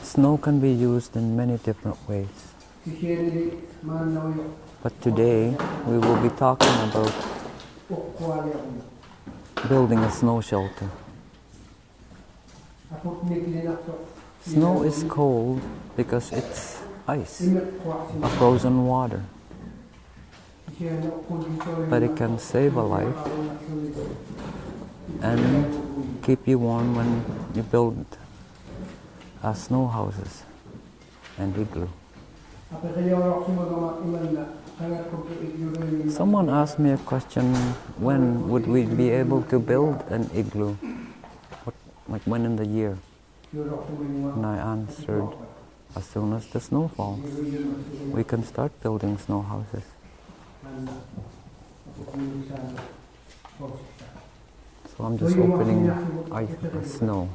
Snow can be used in many different ways. But today we will be talking about building a snow shelter. Snow is cold because it's ice, a frozen water. But it can save a life and keep you warm when you build snow houses and igloo. Someone asked me a question, when would we be able to build an igloo? Like when in the year? And I answered, as soon as the snow falls, we can start building snow houses. So I'm just opening snow.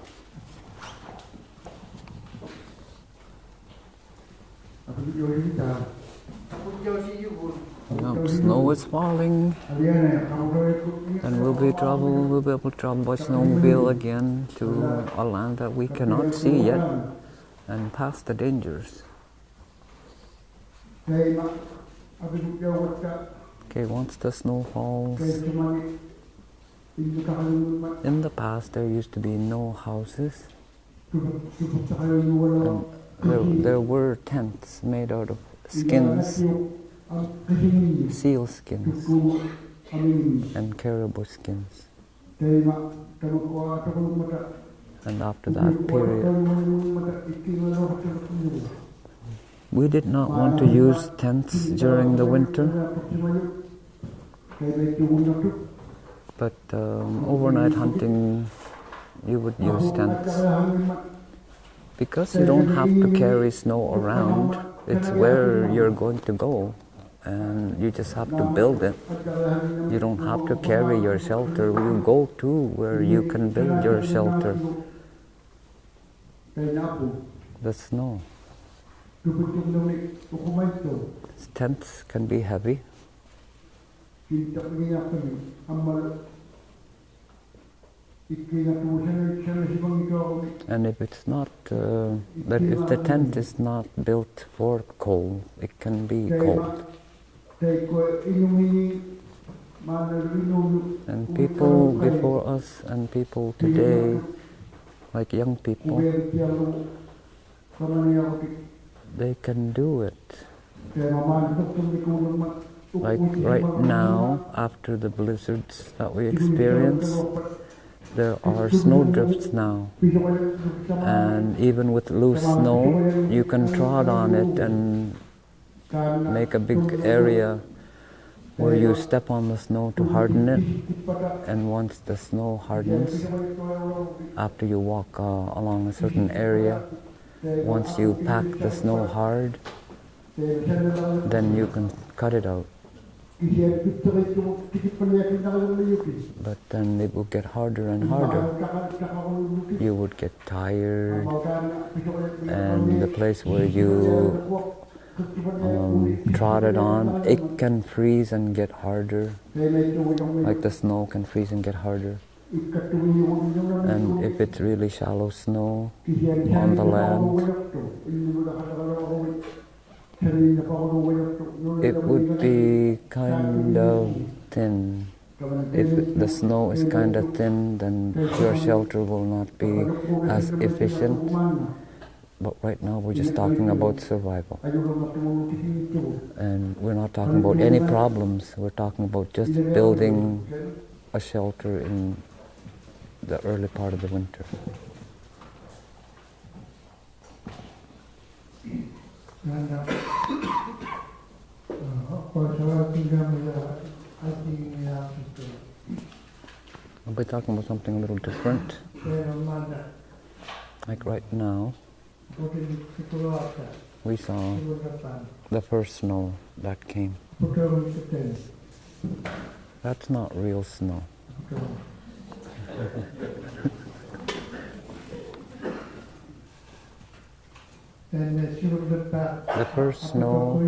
Snow is falling, and we'll be able to travel by snowmobile again to a land that we cannot see yet, and past the dangers. Okay, once the snow falls, in the past there used to be no houses, and there were tents made out of skins, seal skins and caribou skins. And after that period, we did not want to use tents during the winter, but overnight hunting you would use tents. Because you don't have to carry snow around, it's where you're going to go, and you just have to build it. You don't have to carry your shelter. You go to where you can build your shelter. The snow. Tents can be heavy. And if it's not, if the tent is not built for cold, it can be cold. And people before us and people today, like young people, they can do it. Like right now, after the blizzards that we experience, there are snow drifts now, and even with loose snow, you can trot on it and make a big area where you step on the snow to harden it, and once the snow hardens, after you walk along a certain area, once you pack the snow hard, then you can cut it out. But then it will get harder and harder. You would get tired, and the place where you trotted on, it can freeze and get harder. Like the snow can freeze and get harder. And if it's really shallow snow on the land, it would be kind of thin. If the snow is kind of thin, then your shelter will not be as efficient. But right now we're just talking about survival. And we're not talking about any problems. We're talking about just building a shelter in the early part of the winter. I'll be talking about something a little different. Like right now, we saw the first snow that came. That's not real snow. The first snow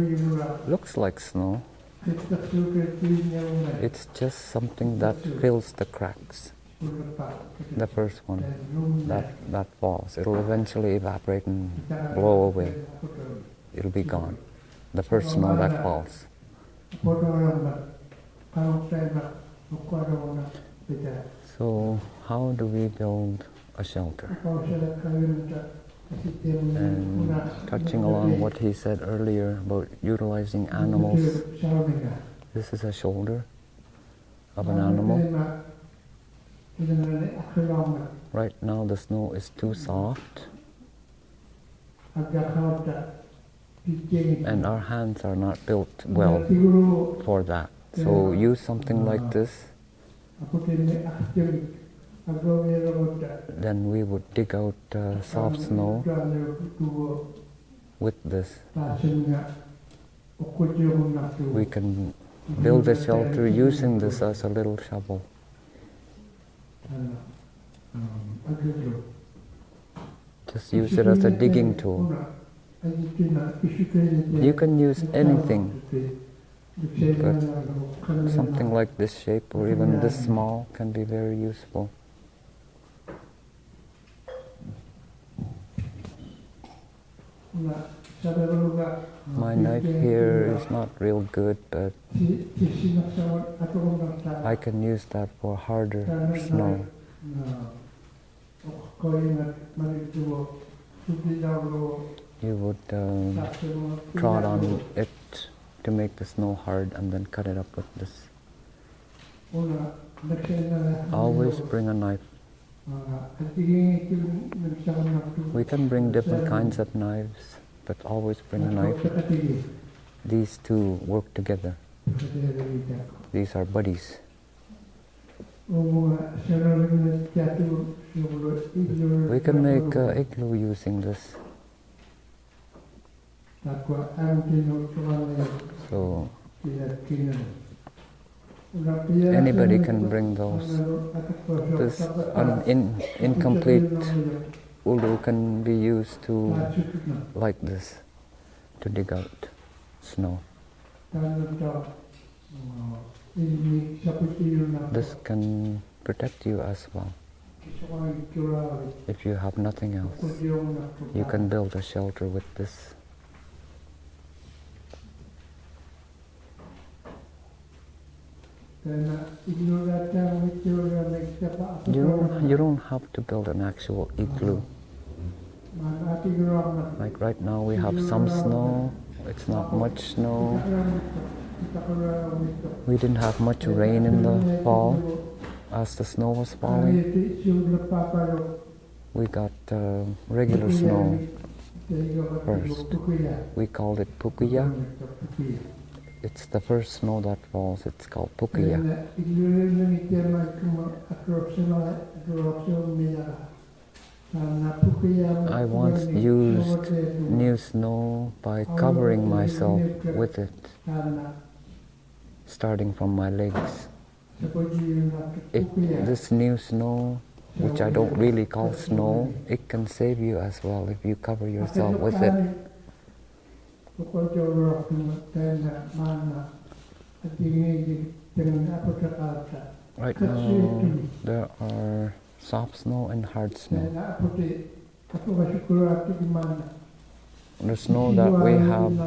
looks like snow. It's just something that fills the cracks. the first one that falls. It'll eventually evaporate and blow away. It'll be gone. The first snow that falls. So how do we build a shelter? And touching along what he said earlier about utilizing animals, this is a shoulder of an animal. Right now the snow is too soft and our hands are not built well for that. So use something like this. Then we would dig out soft snow with this. We can build a shelter using this as a little shovel. Just use it as a digging tool. You can use anything, but something like this shape or even this small can be very useful. My knife here is not real good, but I can use that for harder snow. You would trod on it to make the snow hard and then cut it up with this. Always bring a knife. We can bring different kinds of knives, but always bring a knife. These two work together. These are buddies. We can make an igloo using this. So anybody can bring those. This incomplete ulu can be used to, like this, to dig out snow. This can protect you as well. If you have nothing else, you can build a shelter with this. You don't have to build an actual igloo. Like right now we have some snow, it's not much snow. We didn't have much rain in the fall as the snow was falling. We got regular snow first. We called it pukuya. It's the first snow that falls. It's called pukuya. I once used new snow by covering myself with it, starting from my legs. This new snow, which I don't really call snow, it can save you as well if you cover yourself with it. Right now, there are soft snow and hard snow. The snow that we have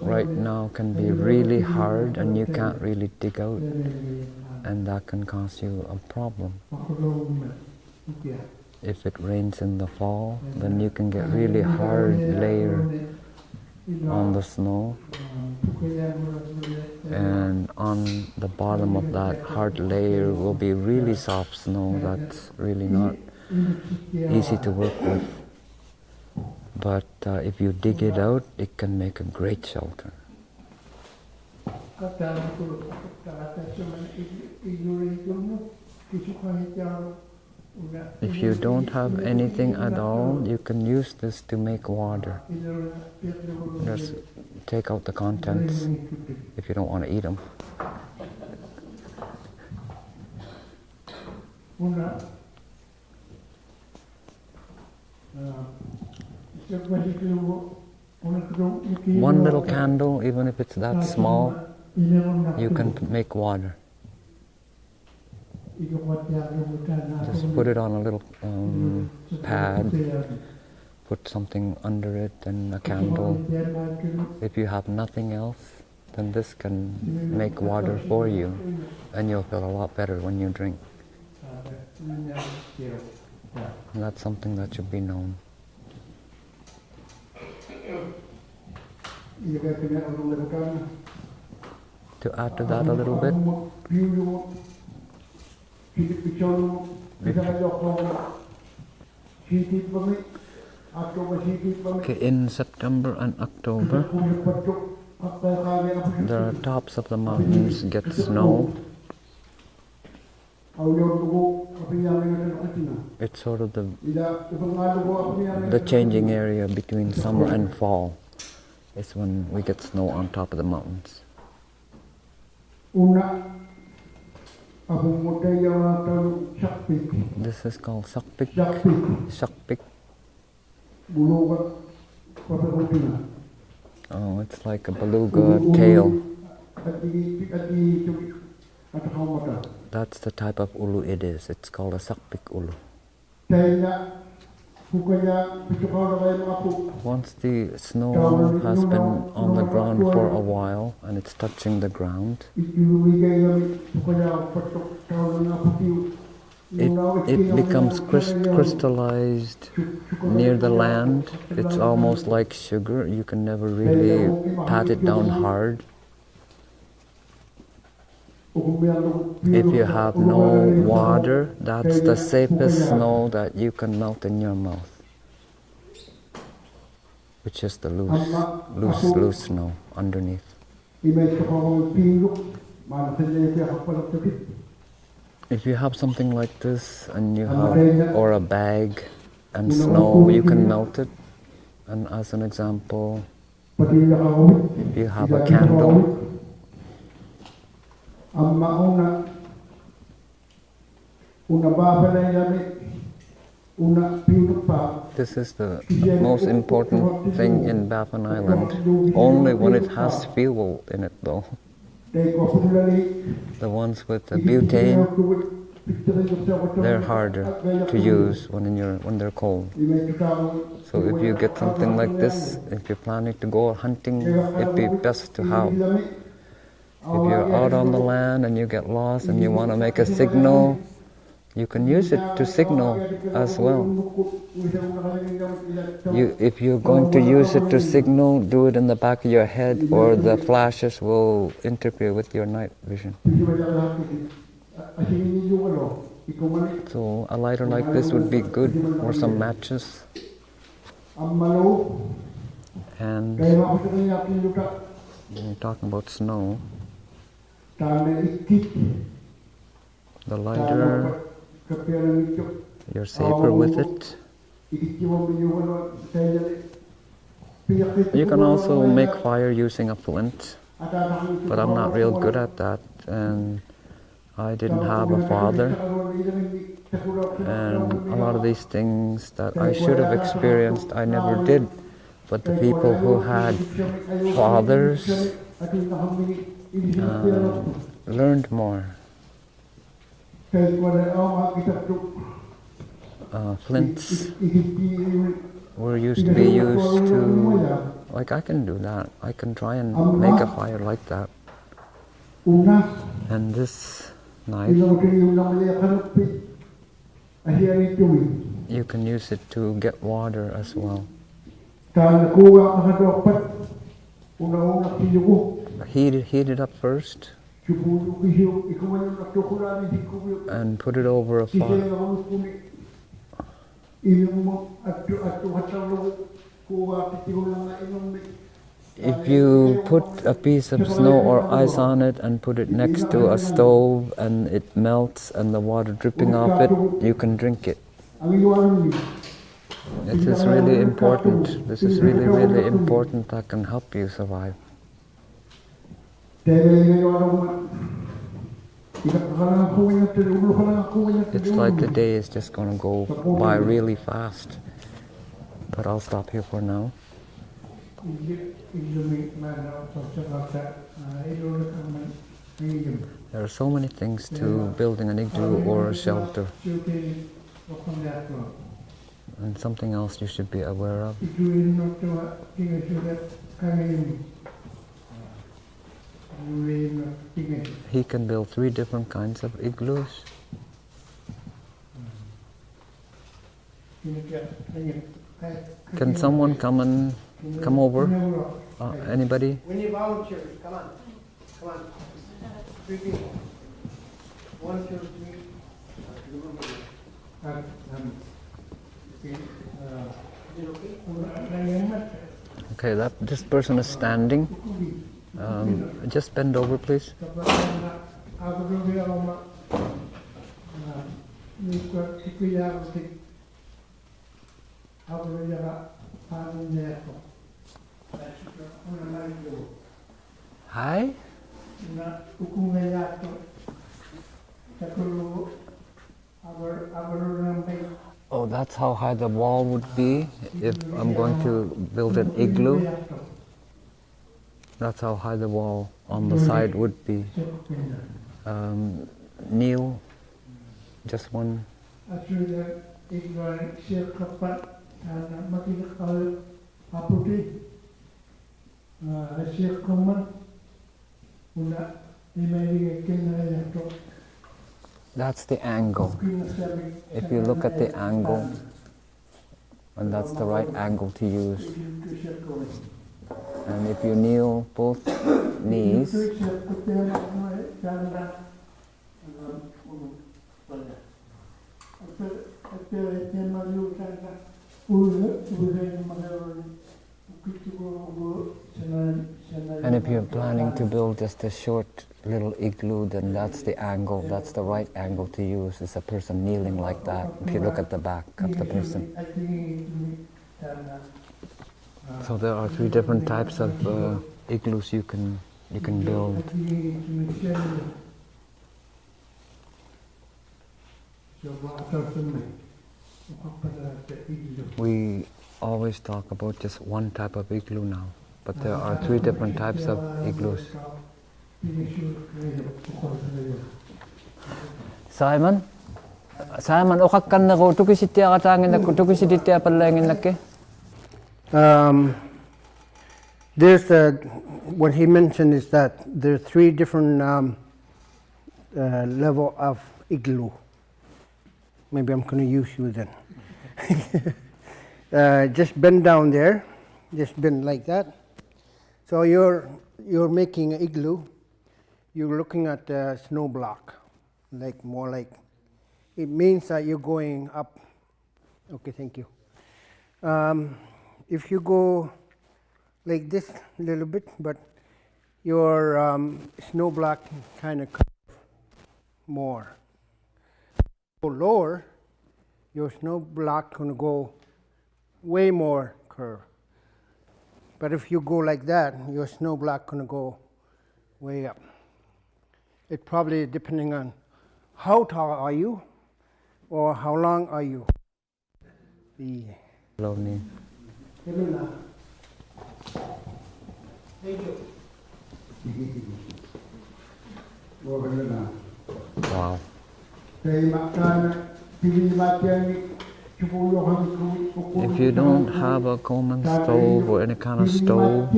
right now can be really hard and you can't really dig out, and that can cause you a problem. If it rains in the fall, then you can get really hard layer on the snow, and on the bottom of that hard layer will be really soft snow that's really not easy to work with. But if you dig it out, it can make a great shelter. If you don't have anything at all, you can use this to make water. Just take out the contents if you don't want to eat them. One little candle, even if it's that small, you can make water. Just put it on a little pad, put something under it and a candle. If you have nothing else, then this can make water for you, and you'll feel a lot better when you drink. And that's something that should be known. To add to that a little bit, okay, in September and October, the tops of the mountains get snow. It's sort of the changing area between summer and fall. It's when we get snow on top of the mountains. This is called sakpik. Sakpik. Oh, it's like a beluga tail. That's the type of ulu it is. It's called a sakpik ulu. Once the snow has been on the ground for a while and it's touching the ground, it becomes crystallized near the land. It's almost like sugar. You can never really pat it down hard. If you have no water, that's the safest snow that you can melt in your mouth, which is the loose snow underneath. If you have something like this and you have, or a bag and snow, you can melt it. And as an example, if you have a candle, this is the most important thing in Baffin Island. Only when it has fuel in it though. The ones with the butane, they're harder to use when they're cold. So if you get something like this, if you're planning to go hunting, it'd be best to have. If you're out on the land and you get lost and you want to make a signal, you can use it to signal as well. If you're going to use it to signal, do it in the back of your head, or the flashes will interfere with your night vision. So a lighter like this would be good, or some matches. And when you're talking about snow, the lighter, you're safer with it. You can also make fire using a flint, but I'm not real good at that, and I didn't have a father, and a lot of these things that I should have experienced, I never did. But the people who had fathers learned more. Flints were used to be used to, like I can do that. I can try and make a fire like that. And this knife, you can use it to get water as well. Heat it up first and put it over a fire. If you put a piece of snow or ice on it and put it next to a stove and it melts and the water dripping off it, you can drink it. It is really important. This is really, really important that can help you survive. It's like the day is just going to go by really fast. But I'll stop here for now. There are so many things to building an igloo or a shelter. And something else you should be aware of. He can build 3 different kinds of igloos. Can someone come over? Anybody? We need volunteers. Come on. Come on. 3 people. 1, 2, 3. Okay, this person is standing. Just bend over, please. Hi. Oh, that's how high the wall would be if I'm going to build an igloo. That's how high the wall on the side would be. Kneel, just one. That's the angle. If you look at the angle, and that's the right angle to use. And if you kneel both knees, and if you're planning to build just a short little igloo, then that's the angle, that's the right angle to use, is a person kneeling like that, if you look at the back of the person. So there are 3 different types of igloos you can build. We always talk about just one type of igloo now, but there are 3 different types of igloos. Simon, okakkan na ko tukisitya katangin na ko tukisitya palangin nakke. There's what he mentioned is that there are 3 different level of igloo. Maybe I'm going to use you then. Just bend down there, just bend like that. So you're making an igloo. You're looking at the snow block, like more like. It means that you're going up. Okay, thank you. If you go like this a little bit, but your snow block kind of curve more. Go lower, your snow block gonna go way more curve. But if you go like that, your snow block gonna go way up. It probably depending on how tall are you or how long are you. Lonely. Thank you. Wow. If you don't have a common stove or any kind of stove,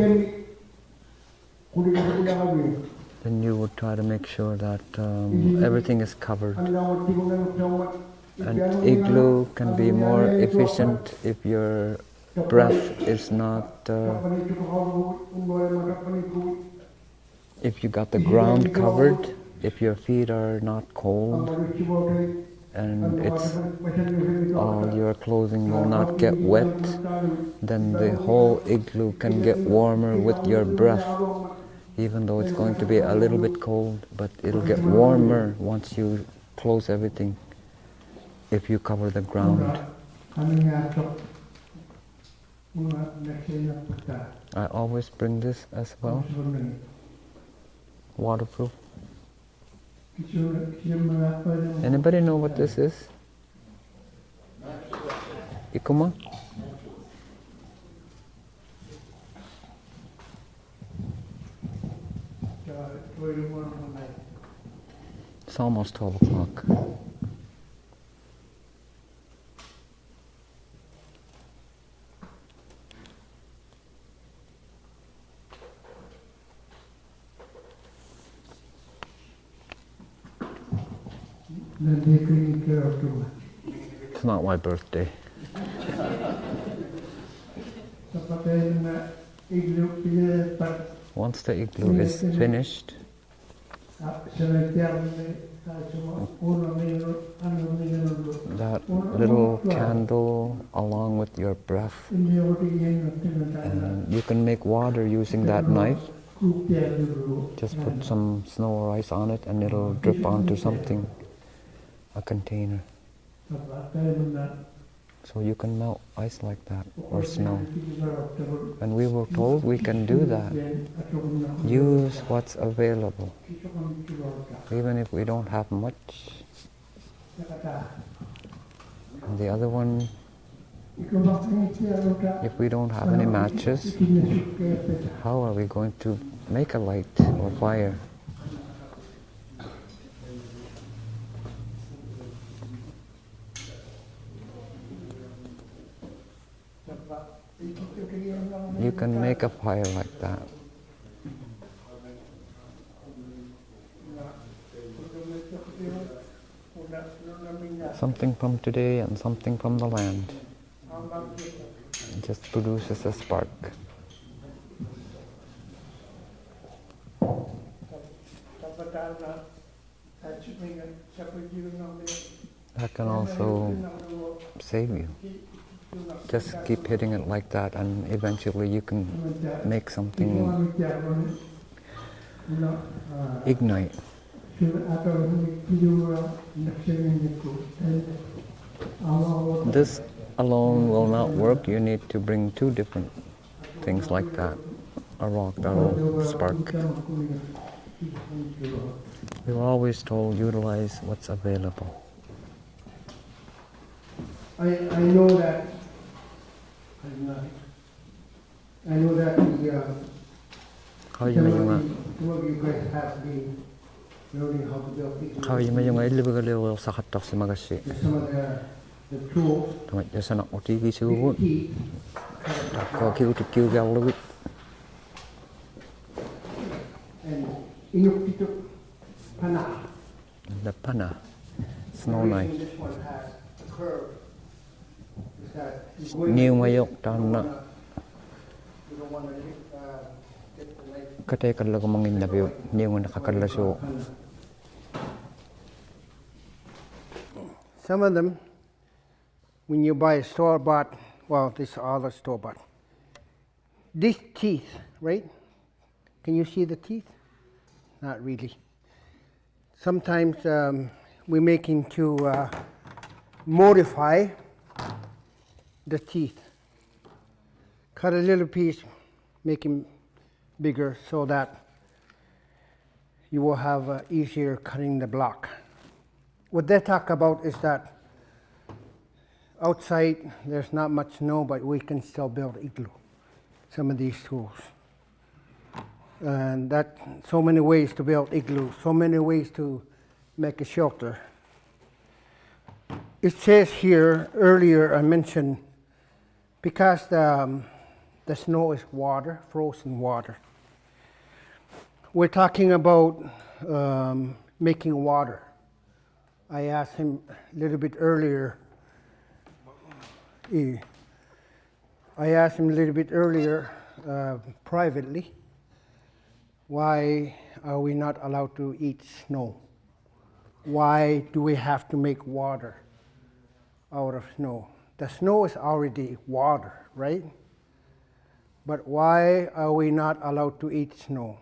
then you would try to make sure that everything is covered. An igloo can be more efficient if your breath is not, if you got the ground covered, if your feet are not cold, and all your clothing will not get wet, then the whole igloo can get warmer with your breath, even though it's going to be a little bit cold, but it'll get warmer once you close everything, if you cover the ground. I always bring this as well, waterproof. Anybody know what this is? Ikuma? It's almost 12 o'clock. It's not my birthday. Once the igloo is finished, that little candle along with your breath, and you can make water using that knife. Just put some snow or ice on it and it'll drip onto something, a container. So you can melt ice like that, or snow. And we were told we can do that. Use what's available, even if we don't have much. And the other one, if we don't have any matches, how are we going to make a light or fire? You can make a fire like that. Something from today and something from the land. It just produces a spark. That can also save you. Just keep hitting it like that and eventually you can make something ignite. This alone will not work. You need to bring two different things like that. A rock that will spark. We were always told utilize what's available. I know that the How you may two of you guys have been learning how to build igloo. how you may yung ilibigaliw sa katok si magashi. Some of the tools, Tamat ya sana otigi suwot. teeth, Ko kiu to kiu galwit. and inuktituk pana. The pana. Snow The knife. reason this one has a curve is that Nhiều mayok tan na. you don't want to get the knife. Katay kadla ko mangin na biyo. Nhiều nga nakakadla so. Some of them, when you buy a store-bought, well, this is all a store-bought. These teeth, right? Can you see the teeth? Not really. Sometimes we making to modify the teeth. Cut a little piece, make them bigger so that you will have easier cutting the block. What they talk about is that outside there's not much snow, but we can still build igloo. Some of these tools. And that so many ways to build igloo, so many ways to make a shelter. It says here earlier I mentioned because the snow is water, frozen water. We're talking about making water. I asked him a little bit earlier. Privately, why are we not allowed to eat snow? Why do we have to make water out of snow? The snow is already water, right? But why are we not allowed to eat snow?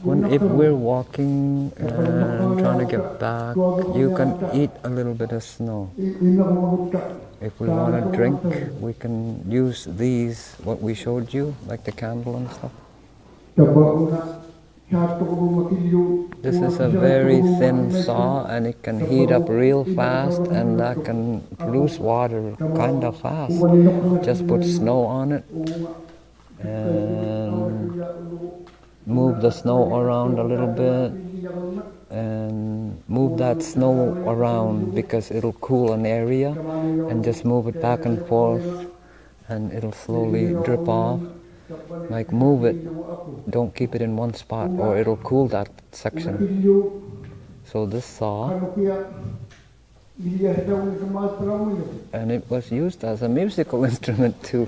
If we're walking and trying to get back, you can eat a little bit of snow. If we want to drink, we can use these, what we showed you, like the candle and stuff. This is a very thin saw and it can heat up real fast and that can produce water kind of fast. Just put snow on it and move the snow around a little bit and move that snow around because it'll cool an area, and just move it back and forth and it'll slowly drip off. Like move it, don't keep it in one spot or it'll cool that section. So this saw, and it was used as a musical instrument too.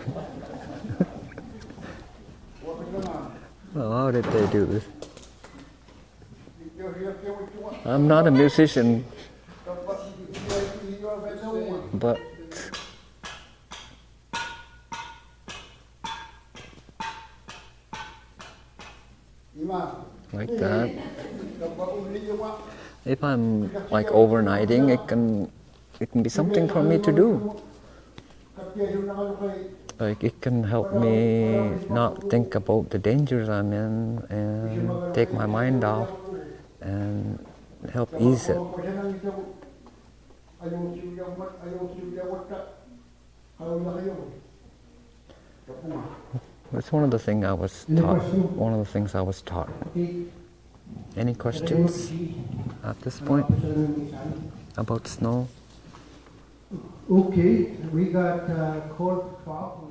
Well, how did they do this? I'm not a musician, but like that. If I'm like overnighting, it can be something for me to do. Like it can help me not think about the dangers I'm in and take my mind off and help ease it. It's one of the things I was taught. One of the things I was taught. Any questions at this point about snow? Okay, we got cold crop.